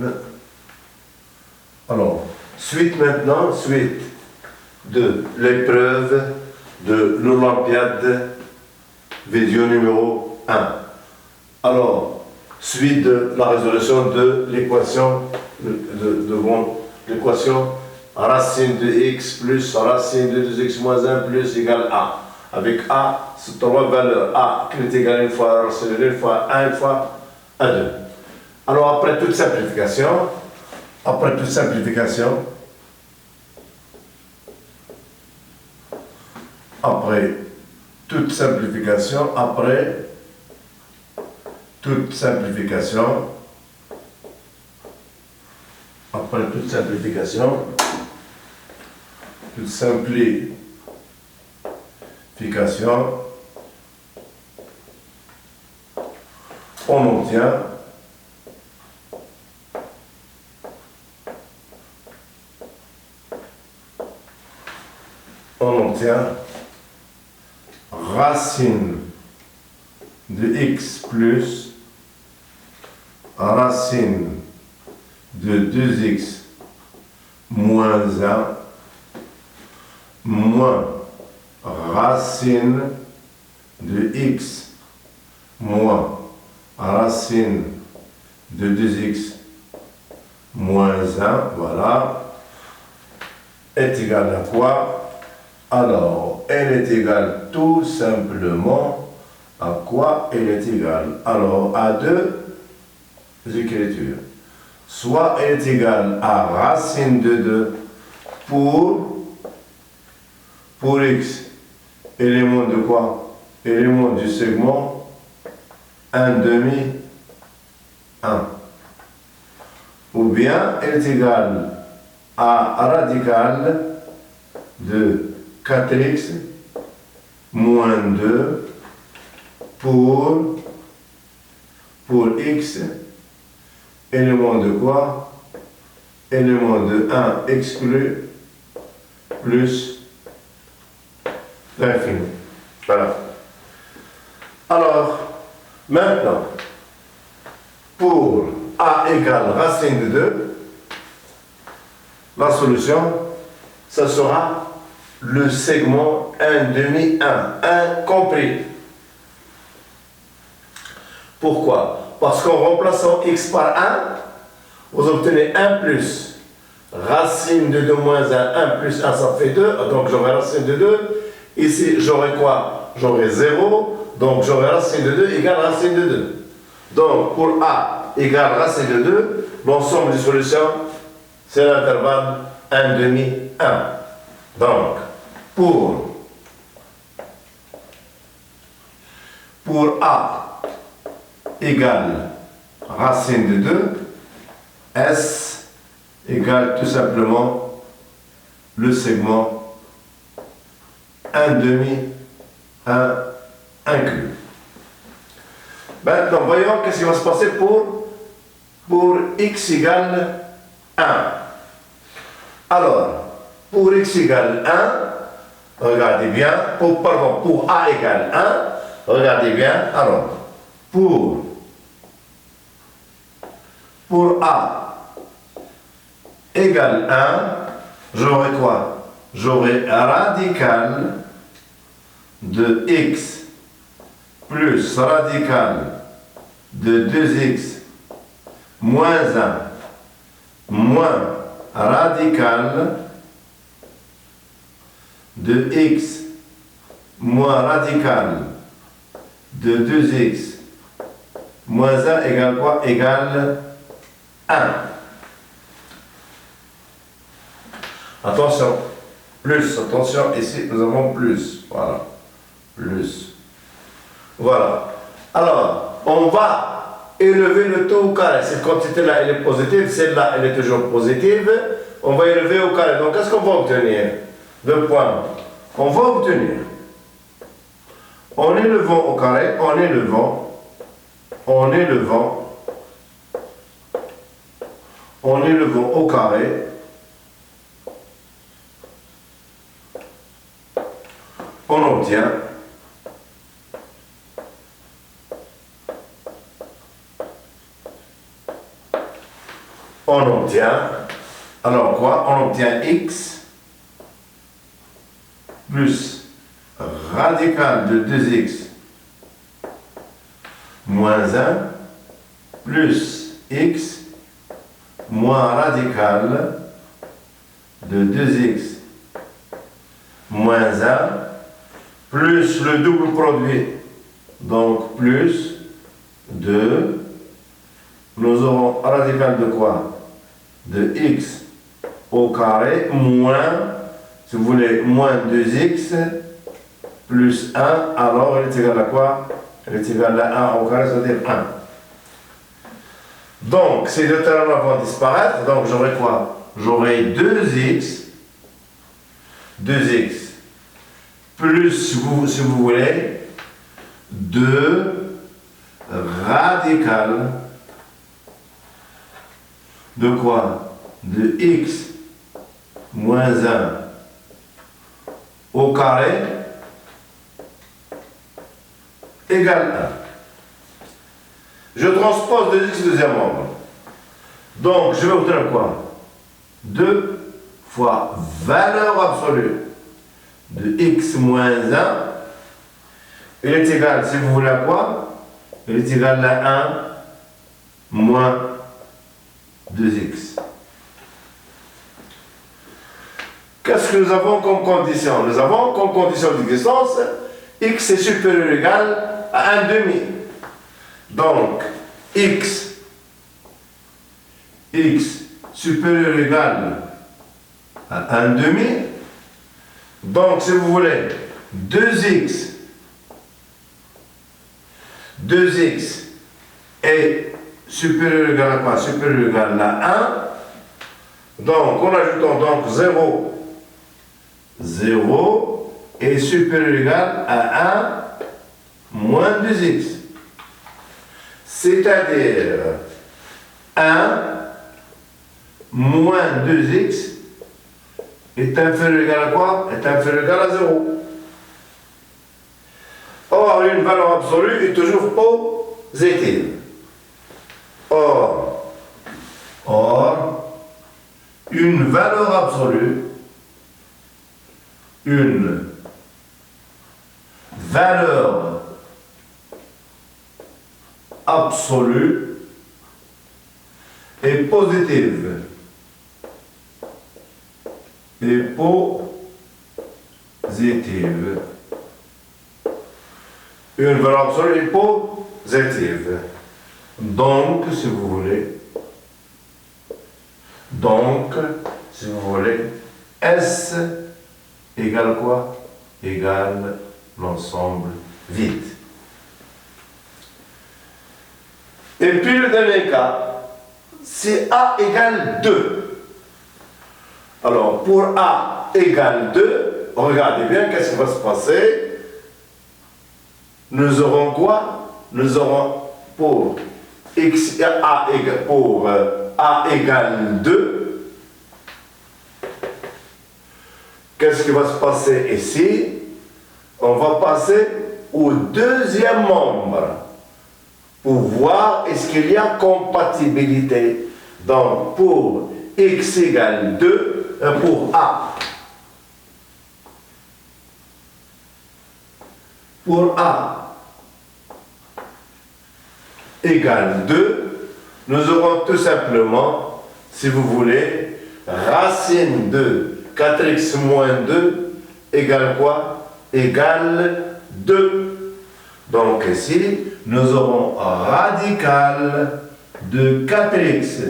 épreuve. Alors, suite maintenant, suite de l'épreuve de l'Olympiade vidéo numéro 1. Alors, suite de la résolution de l'équation l'équation racine de x plus racine de 2x moins 1 plus égale a. Avec a, c'est trois valeurs. A qui est égal à une fois racine de 1 fois 1, une fois 1, 2. Alors, après toute simplification, après toute simplification, après toute simplification, on obtient racine de x plus racine de 2x moins 1 moins racine de x moins racine de 2x moins 1, voilà, est égal à quoi? Alors, elle est égale tout simplement à quoi? Elle est égale, alors, à deux écritures. Soit elle est égale à racine de 2 pour x, élément de quoi? Élément du segment 1 demi 1. Ou bien elle est égale à radical de 4x moins 2 pour x, élément de quoi? Élément de 1 exclu plus l'infini. Voilà. Alors, maintenant, pour a égale racine de 2, la solution, ça sera le segment 1 demi 1 compris. Pourquoi? Parce qu'en remplaçant x par 1, vous obtenez 1 plus racine de 2 moins 1, 1 plus 1, ça fait 2, donc j'aurai racine de 2. Ici, j'aurai quoi? J'aurai 0, donc j'aurai racine de 2 égale racine de 2. Donc, pour a égale racine de 2, l'ensemble des solutions, c'est l'intervalle 1 demi 1. Donc, pour a égale racine de 2, S égale tout simplement le segment 1 demi 1 inclus. Maintenant, voyons qu'est-ce qui va se passer pour x égale 1. Alors, pour x égale 1, regardez bien, pour a égale 1, regardez bien, alors, pour a égale 1, j'aurai quoi? J'aurai radical de x plus radical de 2x moins 1 moins radical de x moins radical de 2x moins 1 égale quoi? Égale 1. Attention, plus, attention, ici nous avons plus, voilà, plus. Voilà. Alors, on va élever le taux au carré. Cette quantité-là, elle est positive, celle-là, elle est toujours positive. On va élever au carré. Donc, qu'est-ce qu'on va obtenir? 2 points. On va obtenir, en élevant au carré, en élevant au carré, on obtient obtient, alors quoi? On obtient x plus radical de 2x moins 1 plus x moins radical de 2x moins 1 plus le double produit, donc plus 2, nous aurons radical de quoi? De x au carré moins, si vous voulez, moins 2x plus 1, alors elle est égale à quoi? Elle est égale à 1 au carré, c'est-à-dire 1. Donc, ces deux termes-là vont disparaître, donc j'aurai quoi? J'aurai 2x plus, si vous voulez, 2 radical de quoi? De x moins 1 au carré égale 1. Je transpose 2x deuxième membre. Donc, je vais obtenir quoi? 2 fois valeur absolue de x moins 1. Il est égal, si vous voulez, à quoi? Il est égal à 1 moins 2x. Qu'est-ce que nous avons comme condition? Nous avons comme condition d'existence x est supérieur ou égal à 1 demi. Donc, x supérieur ou égal à 1 demi. Donc, si vous voulez, 2x est supérieur ou égal à quoi? Supérieur ou égal à 1. Donc, en ajoutant donc 0 est supérieur ou égal à 1 moins 2x. C'est-à-dire 1 moins 2x est inférieur ou égal à quoi? Est inférieur ou égal à 0. Or, une valeur absolue est toujours positive. Or, une valeur absolue, est positive. Une valeur absolue est positive. Donc, si vous voulez, S égale quoi? Égale l'ensemble vide. Et puis le dernier cas, c'est A égale 2. Alors, pour A égale 2, regardez bien qu'est-ce qui va se passer. Nous aurons quoi? Nous aurons pour A égale 2. Qu'est-ce qui va se passer ici? On va passer au deuxième membre pour voir est-ce qu'il y a compatibilité. Donc, pour x égale 2, pour A. Pour A égale 2, nous aurons tout simplement, si vous voulez, racine de 4x moins 2 égale quoi? Égale 2. Donc ici, nous aurons radical de 4x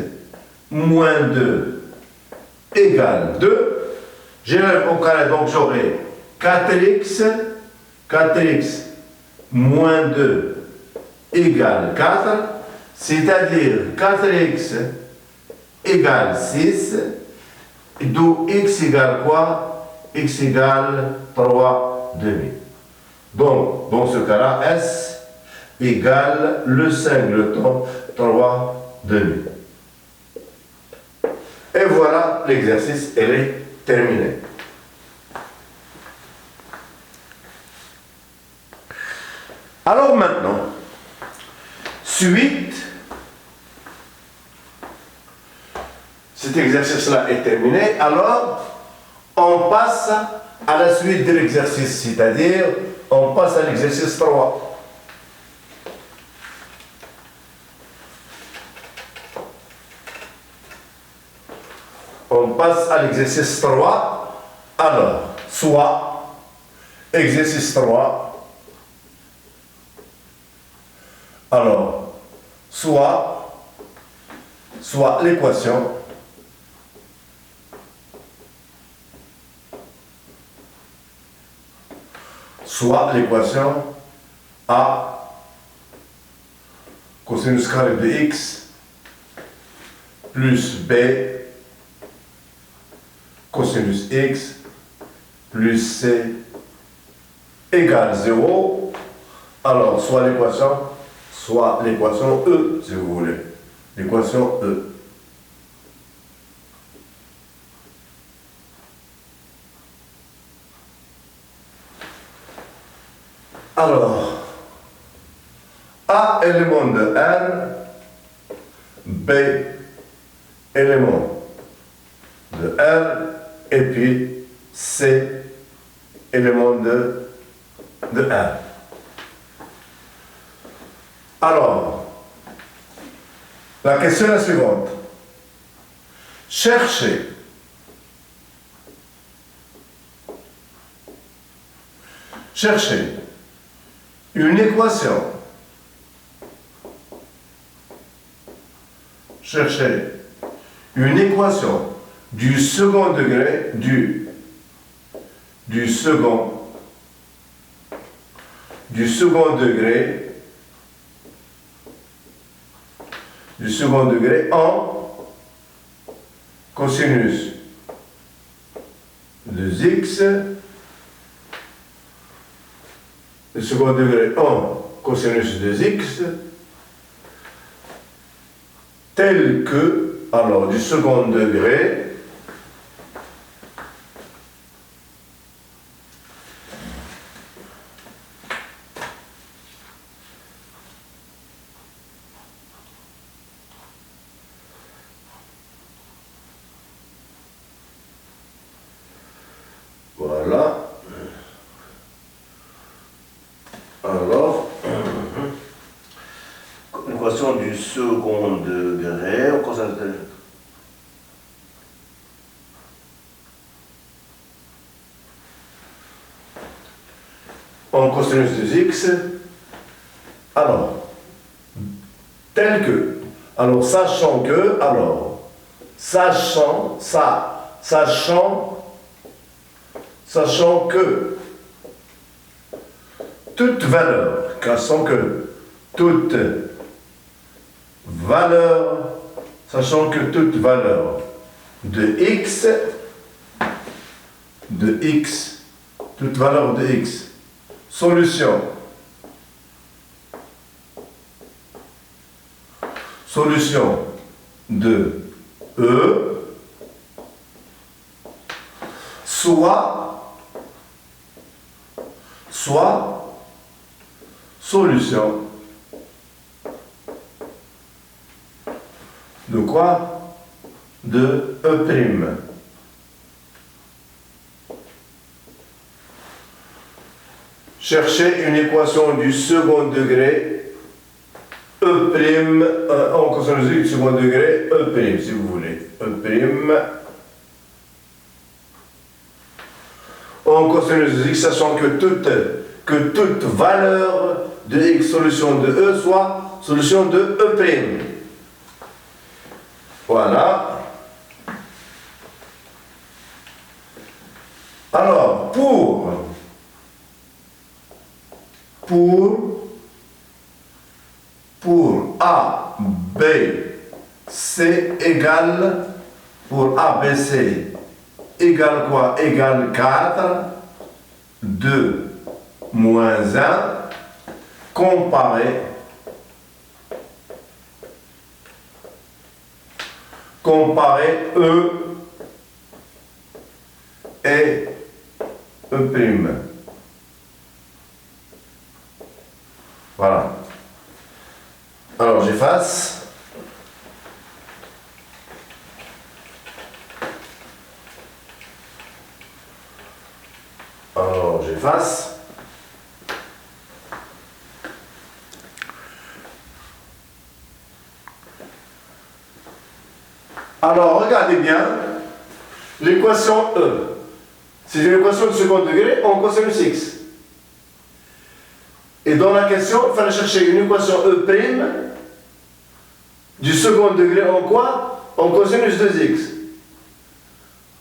moins 2 égale 2. J'élève au carré, donc j'aurai 4x moins 2 égale 4, c'est-à-dire 4x égale 6, d'où x égale quoi? X égale 3 demi. Donc, dans ce cas-là, S égale le singleton 3 demi. Et voilà, l'exercice, elle est terminé. Alors maintenant, cet exercice-là est terminé, alors on passe à la suite de l'exercice, c'est-à-dire on passe à l'exercice 3. On passe à l'exercice 3. Alors, soit, exercice 3. Alors, soit l'équation. Soit l'équation A cosinus carré de x plus b cosinus x plus c égale 0. Alors, soit l'équation E, si vous voulez. L'équation E. Alors, A élément de R, B élément de R, et puis C élément de R. Alors, la question est la suivante. Cherchez une équation. Cherchez une équation du second degré du second degré en cosinus de x, le second degré en cosinus de x, tel que, alors du second degré, voilà. Alors, l'équation du second degré, on constate en cosinus de x, alors, tel que, alors sachant que toute valeur de x, toute valeur de x, solution de E, soit solution de quoi? De E'. Cherchez une équation du second degré E', en cosinus du second degré E', si vous voulez. E', en cosinus de x, sachant que toute valeur de x solution de E soit solution de E'. Voilà. Alors, pour A, B, C égale, pour A, B, C égale quoi? Égale 4, 2 moins 1, comparer E et E'. Voilà. Alors j'efface. j'efface. Alors, regardez bien, l'équation E. C'est une équation de second degré en cosinus x. Et dans la question, il fallait chercher une équation E' du second degré en quoi? En cosinus 2x.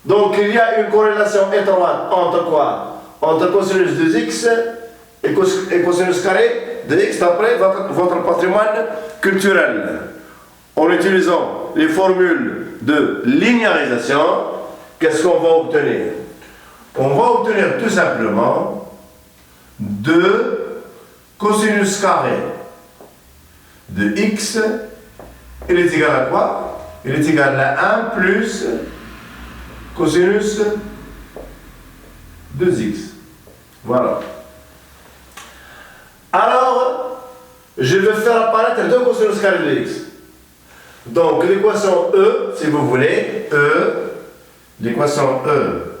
Donc, il y a une corrélation étroite entre quoi? Entre cosinus 2x et cosinus carré de x d'après votre patrimoine culturel. En utilisant les formules de linéarisation, qu'est-ce qu'on va obtenir? On va obtenir tout simplement 2 cosinus carré de x, il est égal à quoi? Il est égal à 1 plus cosinus 2x. Voilà. Alors, je vais faire apparaître 2 cosinus carré de x. Donc, l'équation E, si vous voulez, l'équation E,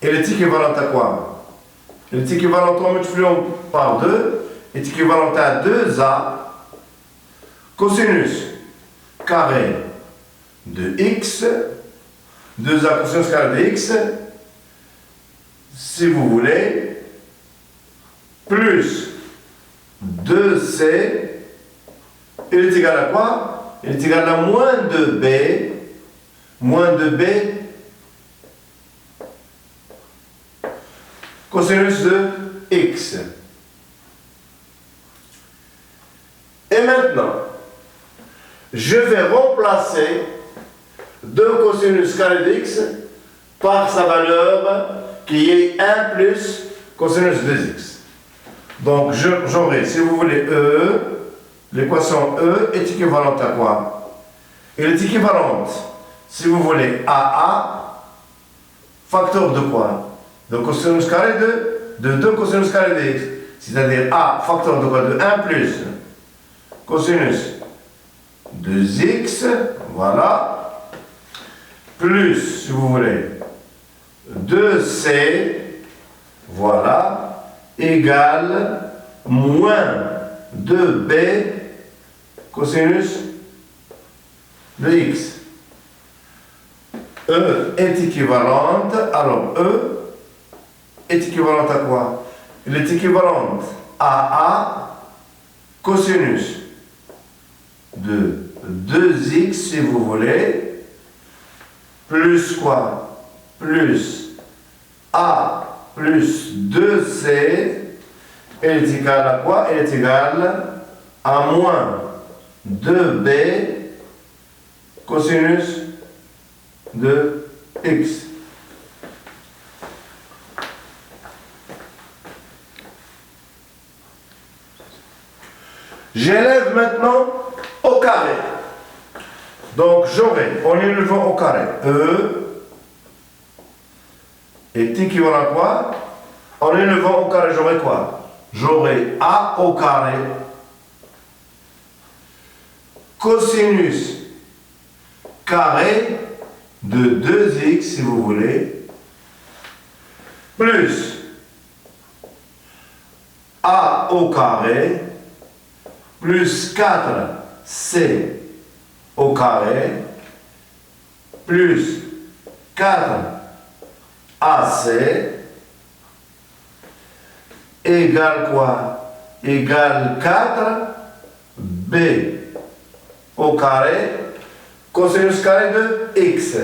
elle est équivalente à quoi? Elle est équivalente en multipliant par 2, est équivalente à 2a cosinus carré de x, 2a cosinus carré de x, si vous voulez, plus 2c, il est égal à quoi? Il est égal à moins 2b cosinus de x. Et maintenant, je vais remplacer 2 cosinus carré de x par sa valeur qui est 1 plus cosinus de x. Donc j'aurai, si vous voulez, l'équation E est équivalente à quoi? Elle est équivalente, si vous voulez, à A, facteur de quoi? De cosinus carré de 2 cosinus carré de x. C'est-à-dire A, facteur de quoi? De 1 plus cosinus de x, voilà, plus, si vous voulez, 2c, voilà, égale moins 2b cosinus de x. E est équivalente, alors E est équivalente à quoi? Elle est équivalente à A cosinus de 2x, si vous voulez, plus quoi? Plus A plus 2c, elle est égale à quoi? Elle est égale à moins 2b cosinus de x. J'élève maintenant au carré. Donc j'aurai, en élevant au carré, E est équivalent à quoi? En élevant au carré, j'aurai quoi? J'aurai A au carré cosinus carré de 2x, si vous voulez, plus A au carré plus 4c au carré plus 4ac égale quoi? Égale 4b au carré cosinus carré de x.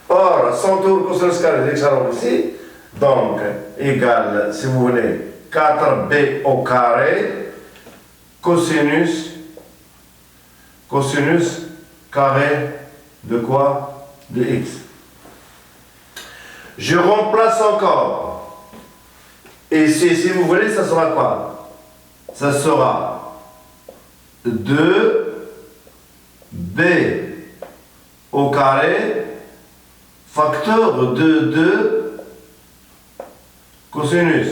Or, son tour cosinus carré de x, alors ici, donc, égale, si vous voulez, 4b au carré cosinus carré de quoi? De x. Je remplace encore. Et si vous voulez, ça sera quoi? Ça sera 2b au carré facteur de 2 cosinus